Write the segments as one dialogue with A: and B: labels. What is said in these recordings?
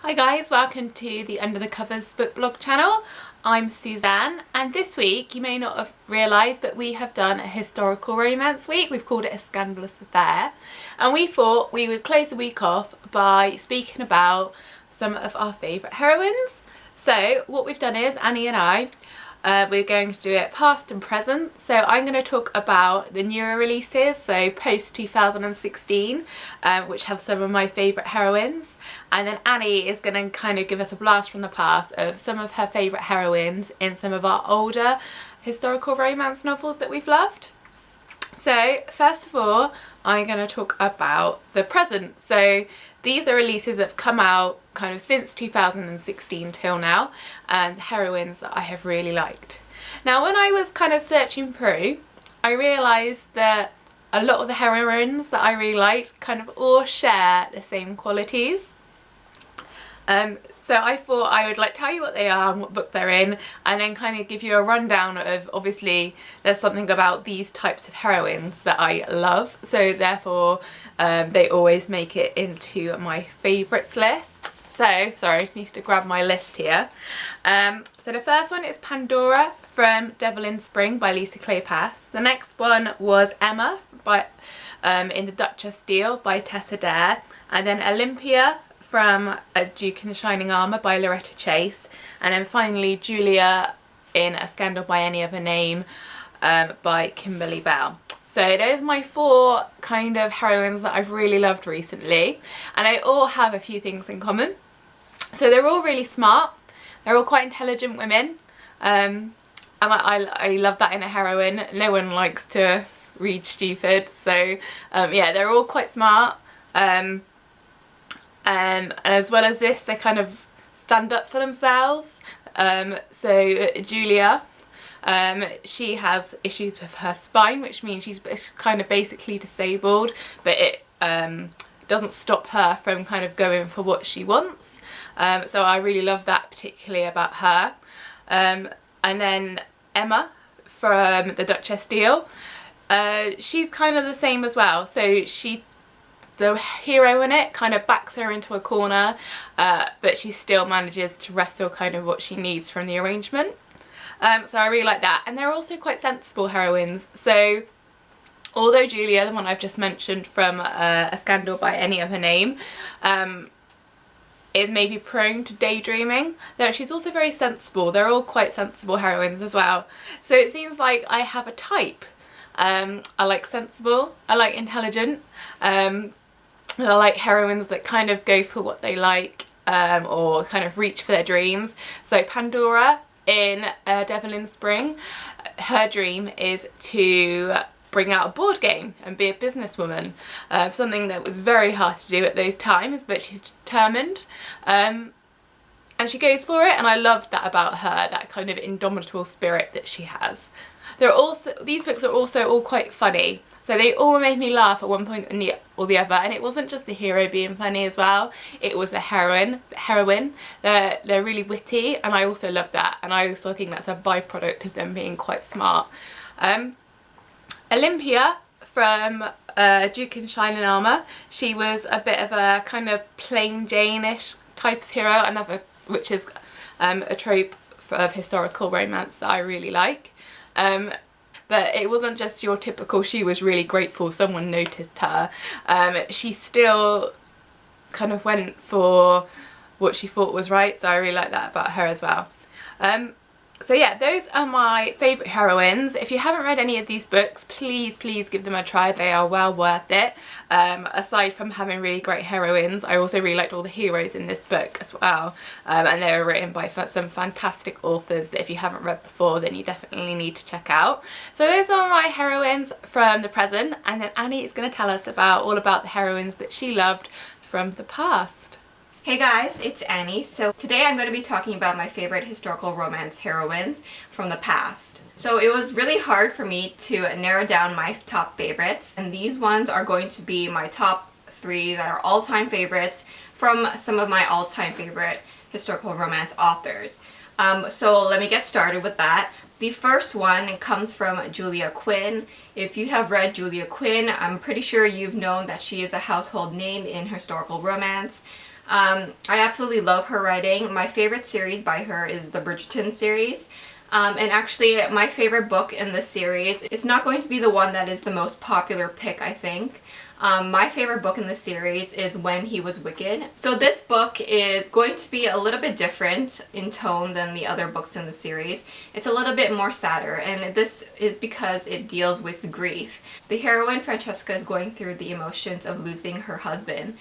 A: Hi guys, welcome to the Under the Covers book blog channel. I'm Suzanne, and this week, you may not have realised, but we have done a historical romance week. We've called it a Scandalous affair, and we thought we would close the week off by speaking about some of our favourite heroines. So what we've done is, Annie and I, we're going to do it past and present. So I'm going to talk about the newer releases, so post 2016, which have some of my favourite heroines. And then Annie is going to kind of give us a blast from the past of some of her favourite heroines in some of our older historical romance novels that we've loved. So first of all, I'm going to talk about the present. So these are releases that have come out kind of since 2016 till now, and heroines that I have really liked. Now when I was kind of searching through, I realised that a lot of the heroines that I really liked kind of all share the same qualities. So I thought I would tell you what they are and what book they're in, and then kind of give you a rundown of, obviously there's something about these types of heroines that I love, so therefore they always make it into my favourites list. So, sorry, I need to grab my list here. So the first one is Pandora from Devil in Spring by Lisa Clearpass. The next one was Emma by in the Duchess Deal by Tessa Dare, and then Olympia from A Duke in Shining Armour by Loretta Chase, and then finally Julia in A Scandal by Any Other Name by Kimberly Bell. So those are my four kind of heroines that I've really loved recently, and they all have a few things in common. So they're all really smart, they're all quite intelligent women, and I love that in a heroine. No one likes to read stupid, so yeah, they're all quite smart. And as well as this, they kind of stand up for themselves. So Julia, she has issues with her spine, which means she's kind of basically disabled, but it doesn't stop her from kind of going for what she wants. So I really love that particularly about her. And then Emma from the Duchess Deal, she's kind of the same as well. So the hero in it kind of backs her into a corner, but she still manages to wrestle kind of what she needs from the arrangement. So I really like that, and they're also quite sensible heroines. So although Julia, the one I've just mentioned from A Scandal by Any Other Name, is maybe prone to daydreaming, though she's also very sensible. They're all quite sensible heroines as well. So it seems like I have a type. I like sensible, I like intelligent, and I like heroines that kind of go for what they like, or kind of reach for their dreams. So Pandora in Devil in Spring, her dream is to bring out a board game and be a businesswoman, something that was very hard to do at those times, but she's determined, and she goes for it, and I love that about her, that kind of indomitable spirit that she has. These books are also all quite funny, so they all made me laugh at one point or the other, and it wasn't just the hero being funny as well, it was the heroine. They're really witty, and I also love that, and I also think that's a byproduct of them being quite smart. Olympia from Duke in Shining Armour, she was a bit of a kind of plain Jane-ish type of hero, which is a trope of historical romance that I really like. But it wasn't just your typical, she was really grateful someone noticed her. She still kind of went for what she thought was right, so I really like that about her as well. So yeah, those are my favourite heroines. If you haven't read any of these books, please give them a try. They are well worth it. Aside from having really great heroines, I also really liked all the heroes in this book as well. And they were written by some fantastic authors that if you haven't read before, then you definitely need to check out. So those are my heroines from the present, and then Annie is going to tell us all about the heroines that she loved from the past.
B: Hey guys, it's Annie. So today I'm going to be talking about my favorite historical romance heroines from the past. So it was really hard for me to narrow down my top favorites, and these ones are going to be my top 3 that are all-time favorites from some of my all-time favorite historical romance authors. So let me get started with that. The first one comes from Julia Quinn. If you have read Julia Quinn, I'm pretty sure you've known that she is a household name in historical romance. I absolutely love her writing. My favorite series by her is the Bridgerton series. And actually, my favorite book in this series is not going to be the one that is the most popular pick, I think. My favorite book in the series is When He Was Wicked. So this book is going to be a little bit different in tone than the other books in the series. It's a little bit more sadder, and this is because it deals with grief. The heroine, Francesca, is going through the emotions of losing her husband.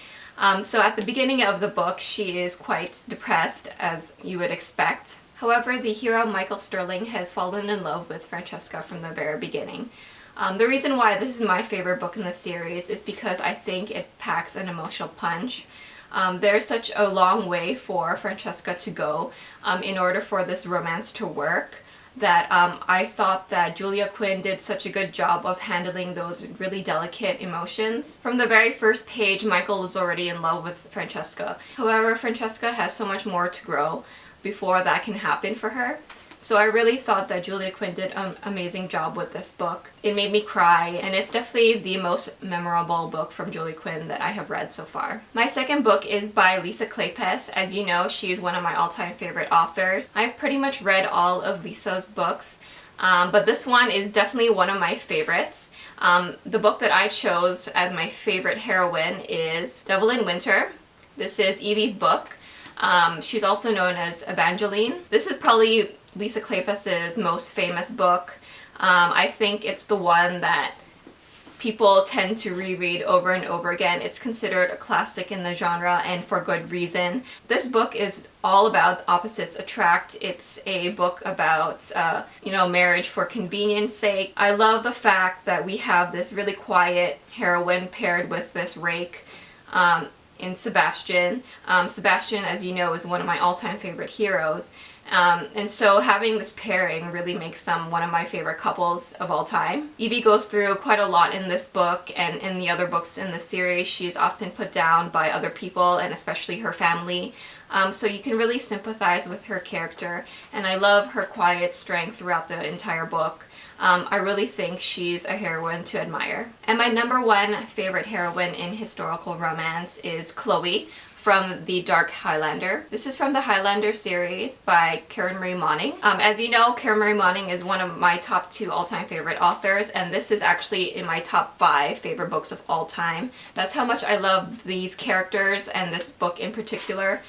B: So at the beginning of the book, she is quite depressed, as you would expect. However, the hero, Michael Sterling, has fallen in love with Francesca from the very beginning. The reason why this is my favorite book in the series is because I think it packs an emotional punch. There's such a long way for Francesca to go in order for this romance to work that I thought that Julia Quinn did such a good job of handling those really delicate emotions. From the very first page, Michael is already in love with Francesca. However, Francesca has so much more to grow before that can happen for her. So I really thought that Julia Quinn did an amazing job with this book. It made me cry, and it's definitely the most memorable book from Julia Quinn that I have read so far. My second book is by Lisa Clearpass. As you know, she is one of my all-time favorite authors. I've pretty much read all of Lisa's books, but this one is definitely one of my favorites. The book that I chose as my favorite heroine is Devil in Winter. This is Evie's book. She's also known as Evangeline. This is probably Lisa Clearpass's most famous book. I think it's the one that people tend to reread over and over again. It's considered a classic in the genre, and for good reason. This book is all about opposites attract. It's a book about, marriage for convenience sake. I love the fact that we have this really quiet heroine paired with this rake in Sebastian. Sebastian, as you know, is one of my all-time favorite heroes. And so having this pairing really makes them one of my favorite couples of all time. Evie goes through quite a lot in this book, and in the other books in the series, she's often put down by other people, and especially her family. So you can really sympathize with her character, and I love her quiet strength throughout the entire book. I really think she's a heroine to admire. And my number one favorite heroine in historical romance is Chloe from the Dark Highlander. This is from the Highlander series by Karen Marie Moning. As you know, Karen Marie Moning is one of my top 2 all-time favorite authors, and this is actually in my top 5 favorite books of all time. That's how much I love these characters and this book in particular.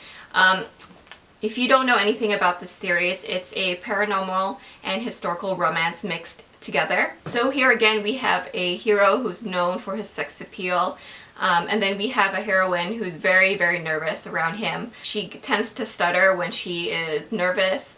B: If you don't know anything about this series, it's a paranormal and historical romance mixed together. So here again we have a hero who's known for his sex appeal, and then we have a heroine who's very, very nervous around him. She tends to stutter when she is nervous.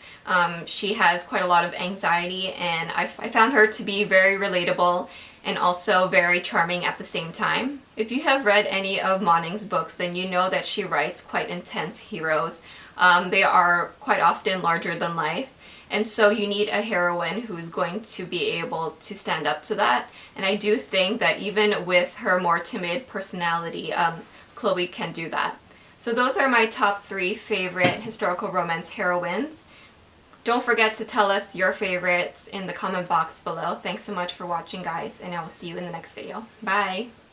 B: She has quite a lot of anxiety, and I found her to be very relatable and also very charming at the same time. If you have read any of Moning's books, then you know that she writes quite intense heroes. They are quite often larger than life, and so you need a heroine who's going to be able to stand up to that. And I do think that even with her more timid personality, Chloe can do that. So those are my top 3 favorite historical romance heroines. Don't forget to tell us your favorites in the comment box below. Thanks so much for watching, guys, and I will see you in the next video. Bye!